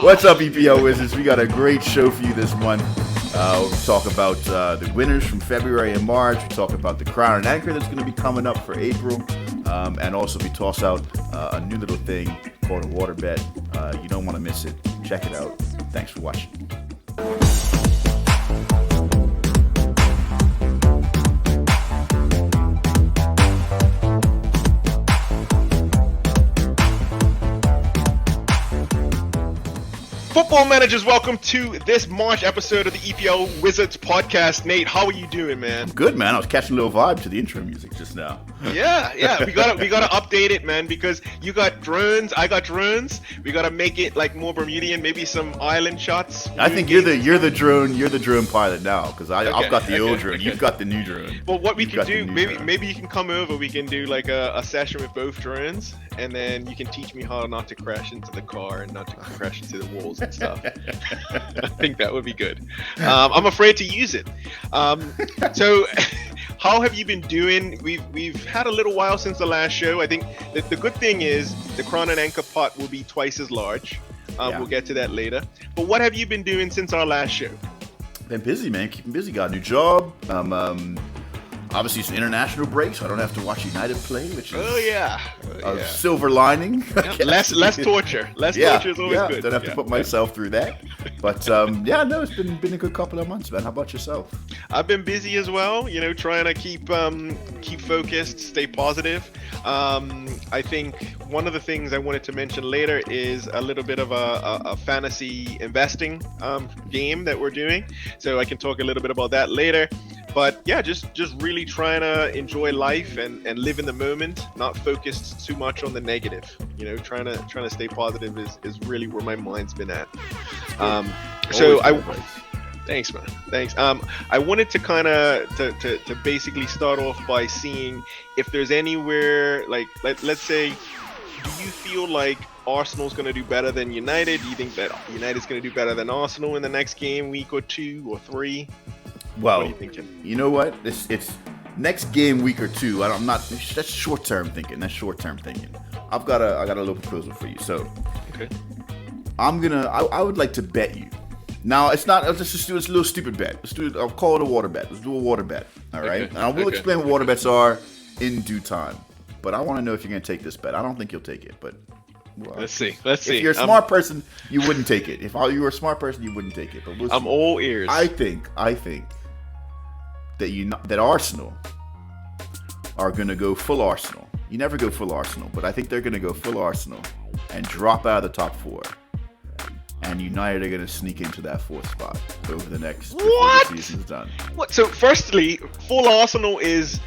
What's up, EPL Wizards? We got a great show for you this month. We'll talk about the winners from February and March. We'll talk about the Crown and Anchor that's going to be coming up for April. And also we toss out a new little thing called a water bet. You don't want to miss it. Check it out. Thanks for watching. Football managers, welcome to this March episode of the EPL Wizards podcast. Nate, how are you doing, man? Good, man. I was catching a little vibe to the intro music just now. Yeah. We gotta update it, man, because you got drones, I got drones. We gotta make it like more Bermudian, maybe some island shots. I think you're the drone pilot now, because I've got the old drone. You've got the new drone. Well, what we can do, maybe you can come over. We can do like a session with both drones, and then you can teach me how not to crash into the car and not to crash into the walls and stuff. I think that would be good. I'm afraid to use it. So, how have you been doing? We've had a little while since the last show. I think the good thing is the Crown and Anchor pot will be twice as large. We'll get to that later. But what have you been doing since our last show? Been busy, man. Keeping busy. Got a new job. Obviously, it's an international break, so I don't have to watch United play, which is a silver lining. Yep. Less torture. Torture is always good. Don't have to put myself through that. But it's been a good couple of months, man. How about yourself? I've been busy as well. Trying to keep focused, stay positive. I think one of the things I wanted to mention later is a little bit of a fantasy investing game that we're doing. So I can talk a little bit about that later. But yeah, just really trying to enjoy life and live in the moment, not focused too much on the negative. Trying to stay positive is really where my mind's been at. Thanks, man. Thanks. I wanted to kind of to basically start off by seeing if there's anywhere like let's say, do you feel like Arsenal's going to do better than United? Do you think that United's going to do better than Arsenal in the next game, week or 2 or 3? Well, what are you thinking? You know what? It's next game, week or 2. I'm not. That's short-term thinking. I got a little proposal for you. So, okay. I would like to bet you. Now, it's not. Let's just do this little stupid bet. I'll call it a water bet. Let's do a water bet. All right. Okay. And I will explain what water bets are in due time. But I want to know if you're going to take this bet. I don't think you'll take it, but. Well, Let's see. If you're a smart person, you wouldn't take it. If you were a smart person, you wouldn't take it. But we'll see. I'm all ears. I think that Arsenal are going to go full Arsenal. You never go full Arsenal, but I think they're going to go full Arsenal and drop out of the top 4. And United are going to sneak into that 4th spot over the next before the season's done. What? So, firstly, full Arsenal is.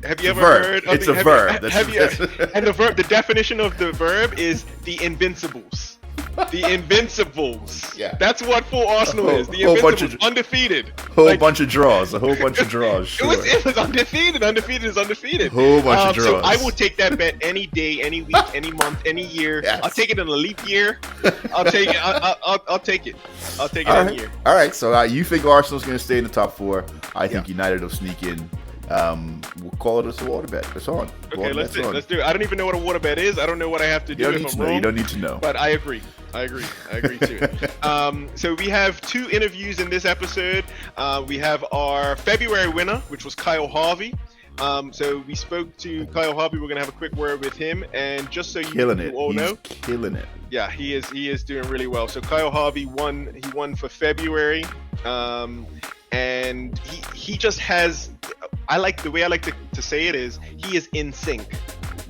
Have you ever heard? It's a verb. And the verb. The definition of the verb is the Invincibles. The Invincibles. Yeah. That's what full Arsenal is. The Invincibles. Undefeated. A whole bunch of draws. Sure. It was undefeated. Undefeated is undefeated. Whole bunch of draws. So I will take that bet any day, any week, any month, any year. Yes. I'll take it in a leap year. I'll take it. I'll take it. I'll take it any year. All right. So you think Arsenal's going to stay in the top 4? I think United will sneak in. We'll call it a water bet. It's on. Okay, let's do it. I don't even know what a water bet is. I don't know what I have to do if I'm wrong. You don't need to know. But I agree to it. So we have 2 interviews in this episode. We have our February winner, which was Kyle Harvey. So we spoke to Kyle Harvey. We're gonna have a quick word with him, and just so you all know, killing it. Yeah, he is doing really well. So Kyle Harvey won. He won for February, and he just has. The way I like to say it is he is in sync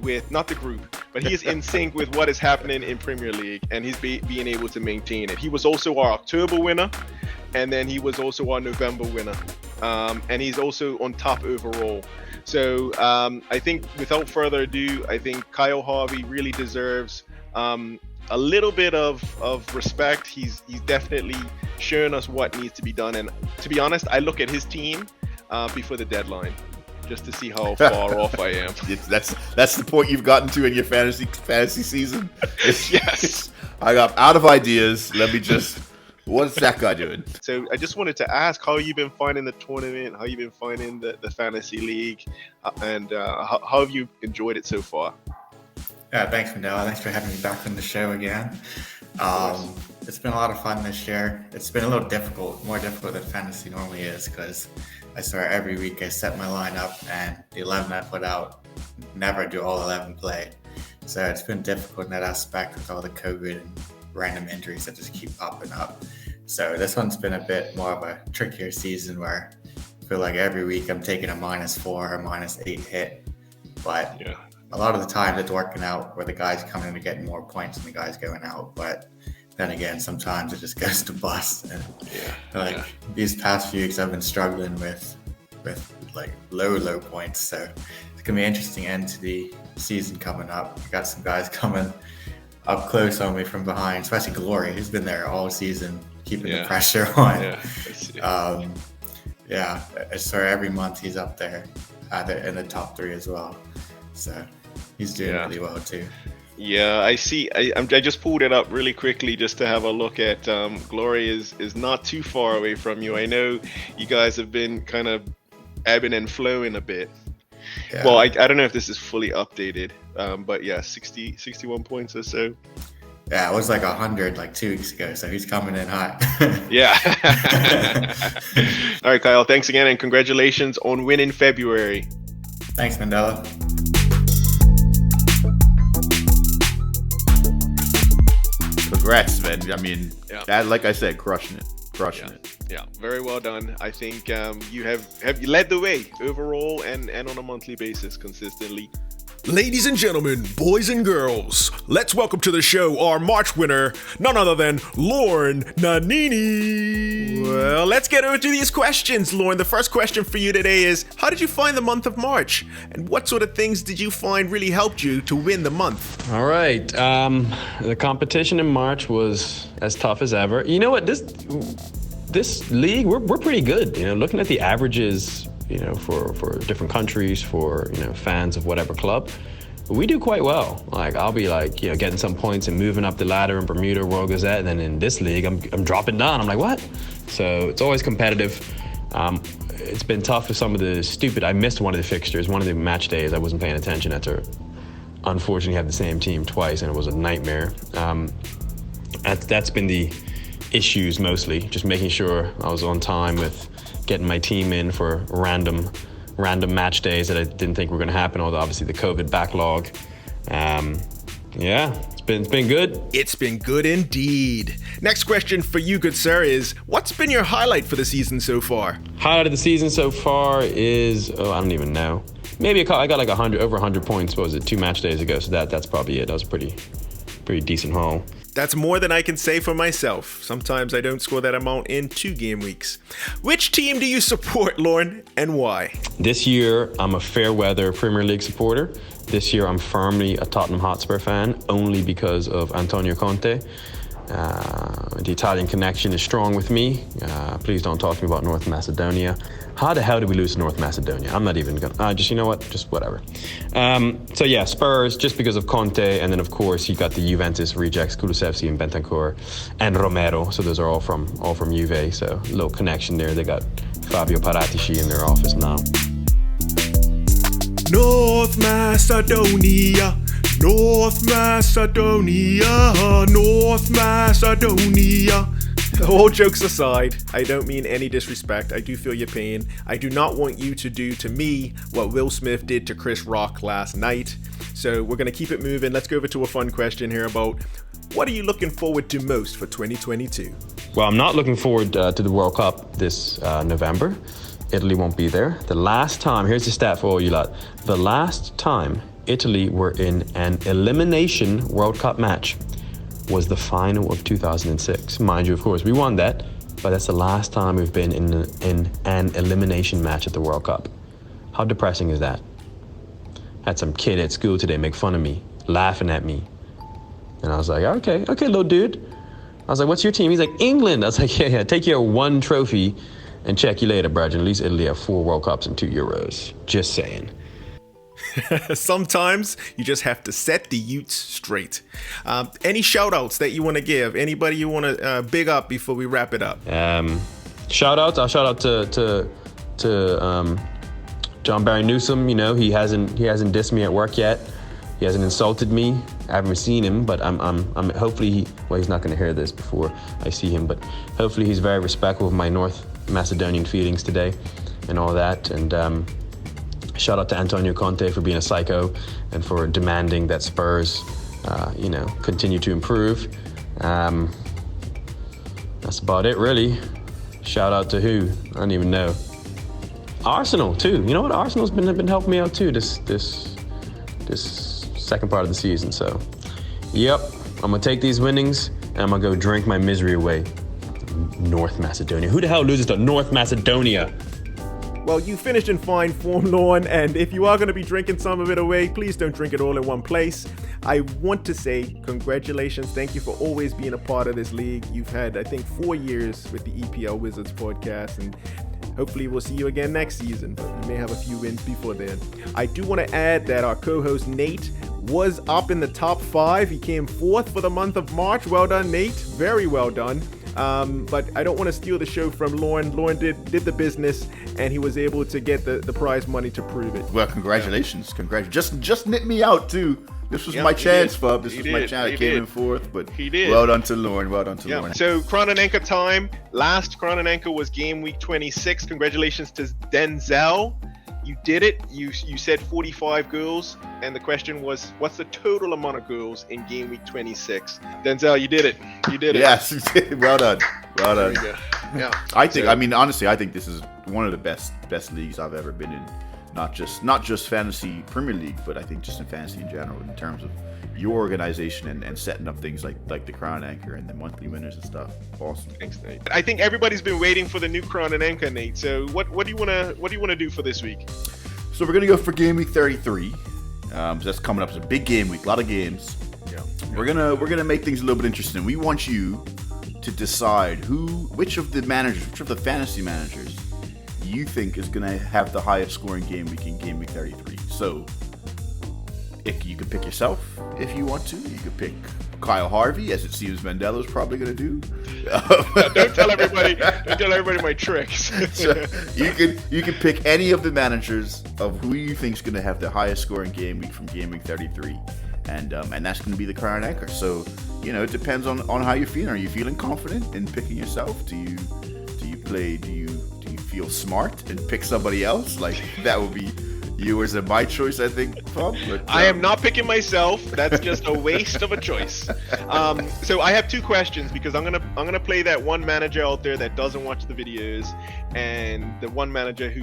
with not the group, but he is in sync with what is happening in Premier League, and he's being able to maintain it. He was also our October winner, and then he was also our November winner, and he's also on top overall. So I think without further ado, I think Kyle Harvey really deserves a little bit of respect. He's definitely shown us what needs to be done, and to be honest, I look at his team before the deadline just to see how far off I am. That's the point you've gotten to in your fantasy season. Yes. I got out of ideas. Let me just. What's that guy doing? So I just wanted to ask how you've been finding the tournament, how you've been finding the fantasy league, and how have you enjoyed it so far? Thanks, Mandela. Thanks for having me back on the show again. It's been a lot of fun this year. It's been a little difficult, more difficult than fantasy normally is, because I swear every week I set my lineup and the 11 I put out, never do all 11 play. So it's been difficult in that aspect with all the COVID and random injuries that just keep popping up. So this one's been a bit more of a trickier season where I feel like every week I'm taking a -4 or -8 hit. But a lot of the time it's working out where the guys coming in and getting more points than the guys going out. But then again, sometimes it just goes to bust. And these past few weeks I've been struggling with like low points. So it's gonna be an interesting end to the season coming up. We got some guys coming up close on me from behind, especially Glory, who's been there all season, keeping the pressure on. So every month he's up there in the top 3 as well. So he's doing really well too. Yeah, I see. I just pulled it up really quickly just to have a look at. Glory is not too far away from you. I know you guys have been kind of ebbing and flowing a bit. Yeah. Well, I don't know if this is fully updated, but 61 points or so. Yeah, it was like 100 like 2 weeks ago, so he's coming in hot. Yeah. All right, Kyle, thanks again, and congratulations on winning February. Thanks, Mandela. Congrats, man. I mean, that, like I said, crushing it. Yeah, very well done. I think you have led the way overall and on a monthly basis consistently. Ladies and gentlemen, boys and girls, let's welcome to the show our March winner, none other than Lorne Nannini. Well, let's get over to these questions, Lorne. The first question for you today is, how did you find the month of March? And what sort of things did you find really helped you to win the month? All right. The competition in March was as tough as ever. You know what? This league, we're pretty good. You know, looking at the averages, you know, for different countries, for, you know, fans of whatever club, we do quite well. Like, I'll be like, you know, getting some points and moving up the ladder in Bermuda, World Gazette, and then in this league, I'm dropping down. I'm like, what? So it's always competitive. It's been tough with some of the I missed one of the fixtures, one of the match days. I wasn't paying attention. I had to, unfortunately, have the same team twice, and it was a nightmare. That's been the issues mostly, just making sure I was on time with getting my team in for random match days that I didn't think were going to happen, although obviously the COVID backlog. It's been good. It's been good indeed. Next question for you, good sir, is what's been your highlight for the season so far? Highlight of the season so far is, I don't even know. Maybe I got like over 100 points, what was it, 2 match days ago, so that's probably it. That was a pretty decent haul. That's more than I can say for myself. Sometimes I don't score that amount in 2 game weeks. Which team do you support, Lorne, and why? This year, I'm a fair weather Premier League supporter. This year, I'm firmly a Tottenham Hotspur fan, only because of Antonio Conte. The Italian connection is strong with me. Please don't talk to me about North Macedonia. How the hell did we lose to North Macedonia? I'm not even gonna, you know what, just whatever. Spurs, just because of Conte, and then of course you got the Juventus rejects, Kulusevski and Bentancur, and Romero, so those are all from Juve, so a little connection there. They got Fabio Paratici in their office now. North Macedonia, North Macedonia, North Macedonia. All jokes aside, I don't mean any disrespect. I do feel your pain. I do not want you to do to me what Will Smith did to Chris Rock last night. So we're going to keep it moving. Let's go over to a fun question here about what are you looking forward to most for 2022? Well, I'm not looking forward to the World Cup this November. Italy won't be there. The last time, here's the stat for all you lot. The last time Italy were in an elimination World Cup match was the final of 2006. Mind you, of course, we won that, but that's the last time we've been in an elimination match at the World Cup. How depressing is that? Had some kid at school today make fun of me, laughing at me. And I was like, okay, little dude. I was like, what's your team? He's like, England. I was like, yeah, take your 1 trophy and check you later, Brad. At least Italy have 4 World Cups and 2 Euros. Just saying. Sometimes you just have to set the utes straight. Any shout outs that you want to give? Anybody you want to big up before we wrap it up? Shout outs. I'll shout out to John Barry Newsom. You know, he hasn't dissed me at work yet. He hasn't insulted me. I haven't seen him, but I'm hopefully he's not going to hear this before I see him, but hopefully he's very respectful of my North Macedonian feelings today and all that. And shout out to Antonio Conte for being a psycho and for demanding that Spurs, continue to improve. That's about it, really. Shout out to who? I don't even know. Arsenal too. You know what? Arsenal's been helping me out too this second part of the season. So, yep, I'm gonna take these winnings and I'm gonna go drink my misery away. North Macedonia. Who the hell loses to North Macedonia? Well, you finished in fine form, Lorne, and if you are going to be drinking some of it away, please don't drink it all in one place. I want to say congratulations. Thank you for always being a part of this league. You've had, I think, 4 years with the EPL Wizards podcast, and hopefully we'll see you again next season, but you may have a few wins before then. I do want to add that our co-host Nate was up in the top 5. He came 4th for the month of March. Well done, Nate. Very well done. But I don't want to steal the show from Lorne. Lorne did the business, and he was able to get the prize money to prove it. Well, congratulations. Congratulations. Just knit me out, too. This was my chance, Fub. This was my chance. I came in 4th, but he did. Well done to Lorne. Well done to Lorne. So, Crown and Anchor time. Last Crown and Anchor was game week 26. Congratulations to Denzel. You did it. You said 45 goals, and the question was, what's the total amount of goals in game week 26? Denzel, you did it. You did it. Yes, you did. Well done. Well done. There you go. Yeah. Honestly, I think this is one of the best leagues I've ever been in. Not just fantasy Premier League, but I think just in fantasy in general, in terms of your organization and setting up things like the Crown Anchor and the monthly winners and stuff. Awesome. Thanks, Nate. I think everybody's been waiting for the new Crown and Anchor, Nate. So what do you wanna do for this week? So we're gonna go for game week 33. So that's coming up. It's a big game week, a lot of games. Yeah. We're gonna make things a little bit interesting. We want you to decide which of the fantasy managers you think is going to have the highest scoring game week in game week 33. So, if you can pick yourself if you want to. You could pick Kyle Harvey, as it seems Mandela's probably going to do. Don't tell everybody my tricks. So you can pick any of the managers of who you think is going to have the highest scoring game week from game week 33. And that's going to be the Crown Anchor. So, it depends on how you're feeling. Are you feeling confident in picking yourself? Do you feel smart and pick somebody else? Like, that would be yours and my choice, I think, Bob. But, I am not picking myself. That's just a waste of a choice. So I have 2 questions, because I'm gonna play that one manager out there that doesn't watch the videos, and the one manager who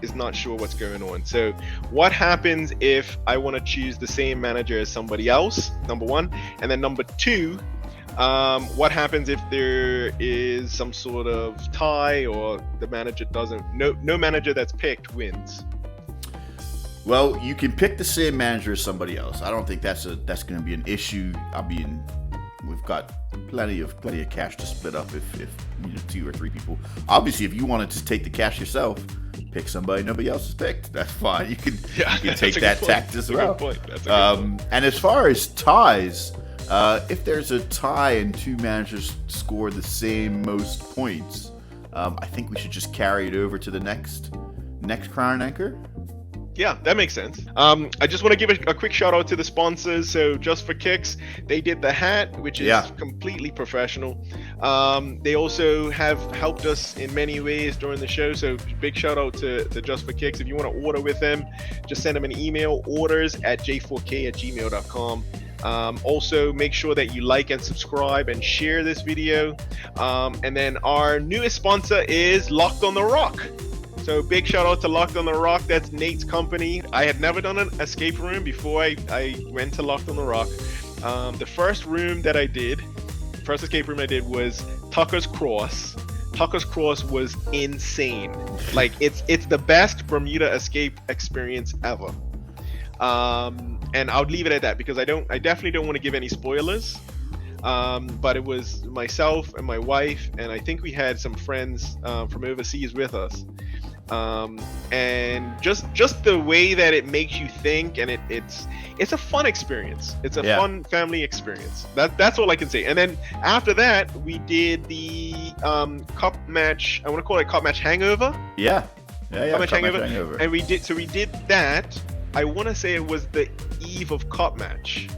is not sure what's going on. So what happens if I want to choose the same manager as somebody else? Number 1, and then number 2. What happens if there is some sort of tie, or the manager no manager that's picked wins? Well, you can pick the same manager as somebody else. I don't think that's going to be an issue. We've got plenty of cash to split up if 2 or 3 people. Obviously, if you wanted to take the cash yourself, pick somebody nobody else has picked. That's fine. You can take that tact as well. And as far as ties, if there's a tie and 2 managers score the same most points, I think we should just carry it over to the next Crown Anchor. Yeah, that makes sense. I just want to give a quick shout out to the sponsors. So Just for Kicks, they did the hat, which is completely professional. They also have helped us in many ways during the show. So big shout out to Just for Kicks. If you want to order with them, just send them an email, orders@j4k@gmail.com. Also, make sure that you like and subscribe and share this video. And then our newest sponsor is Locked on the Rock. So big shout out to Locked on the Rock. That's Nate's company. I had never done an escape room before I went to Locked on the Rock. The first escape room I did was Tucker's Cross. Tucker's Cross was insane. Like, it's the best Bermuda escape experience ever. And I would leave it at that, because I definitely don't want to give any spoilers. But it was myself and my wife, and I think we had some friends from overseas with us. And just the way that it makes you think, and it's a fun experience. It's a fun family experience. That's all I can say. And then after that, we did the cup match. I want to call it cup match hangover. Yeah. Cup match hangover. And we did that. I want to say it was the eve of cup match.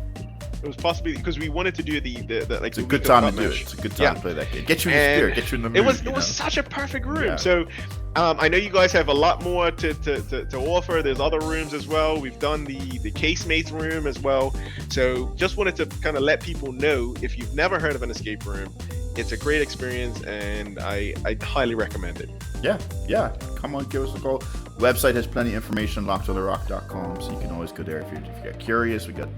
It was possibly because we wanted to do the like. It's a the good week of time cup to do match. it. It's a good time to play that game. Get you in the spirit. Get you in the mood. It was such a perfect room. Yeah. So I know you guys have a lot more to offer. There's other rooms as well. We've done the casemates room as well. So just wanted to kind of let people know, if you've never heard of an escape room, it's a great experience, and I highly recommend it. Yeah. Come on, give us a call. Website has plenty of information, lockedontherock.com, so you can always go there if you get curious. We got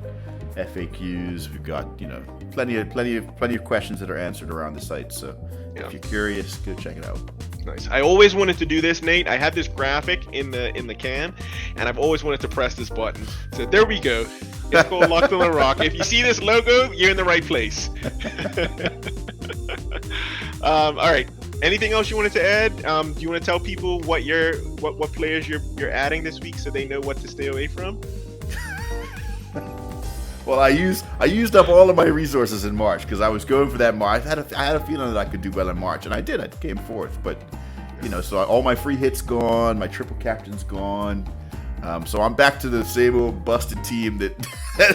FAQs. We've got plenty of questions that are answered around the site. So if you're curious, go check it out. Nice. I always wanted to do this, Nate. I have this graphic in the can, and I've always wanted to press this button. So there we go. It's called Locked on the Rock. If you see this logo, you're in the right place. All right. Anything else you wanted to add? Do you want to tell people what players you're adding this week so they know what to stay away from? Well, I used up all of my resources in March because I was going for that March. I had a feeling that I could do well in March, and I did. I came fourth, but so all my free hits gone, my triple captain's gone. So I'm back to the same old busted team that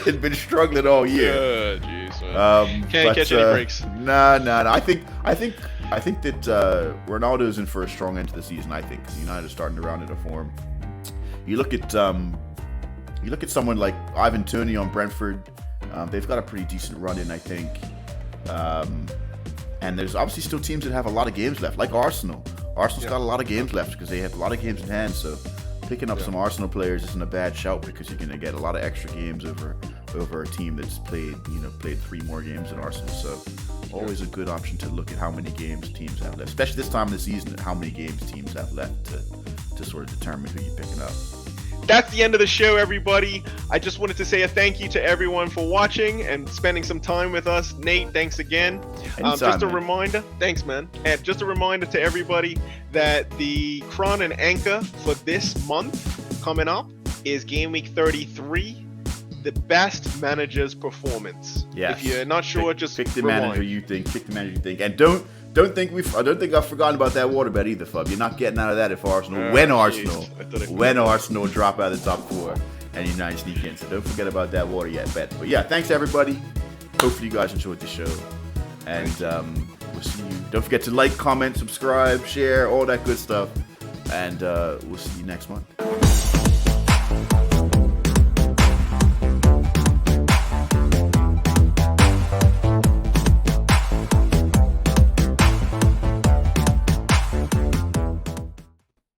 had been struggling all year. Jeez, can't catch any breaks. Nah. I think that Ronaldo's in for a strong end to the season. I think because United are starting to round into form. You look at someone like Ivan Toney on Brentford. They've got a pretty decent run in, I think. And there's obviously still teams that have a lot of games left, like Arsenal. Arsenal's got a lot of games left because they have a lot of games in hand. So picking up some Arsenal players isn't a bad shout because you're going to get a lot of extra games over a team that's played 3 more games than Arsenal. So always a good option to look at how many games teams have left, especially this time of the season, how many games teams have left to sort of determine who you're picking up. That's the end of the show, everybody. I just wanted to say a thank you to everyone for watching and spending some time with us. Nate, thanks again. Reminder, thanks, man. And just a reminder to everybody that the Crown and Anchor for this month coming up is game week 33, the best manager's performance. Yes. If you're not sure, just pick the rewind. manager you think. Pick the manager you think, and don't think I've forgotten about that water bet either, Fub. You're not getting out of that if when Arsenal drop out of the top 4 and United sneak in. So don't forget about that water bet. But yeah, thanks everybody. Hopefully you guys enjoyed the show, and we'll see you. Don't forget to like, comment, subscribe, share, all that good stuff, and we'll see you next month.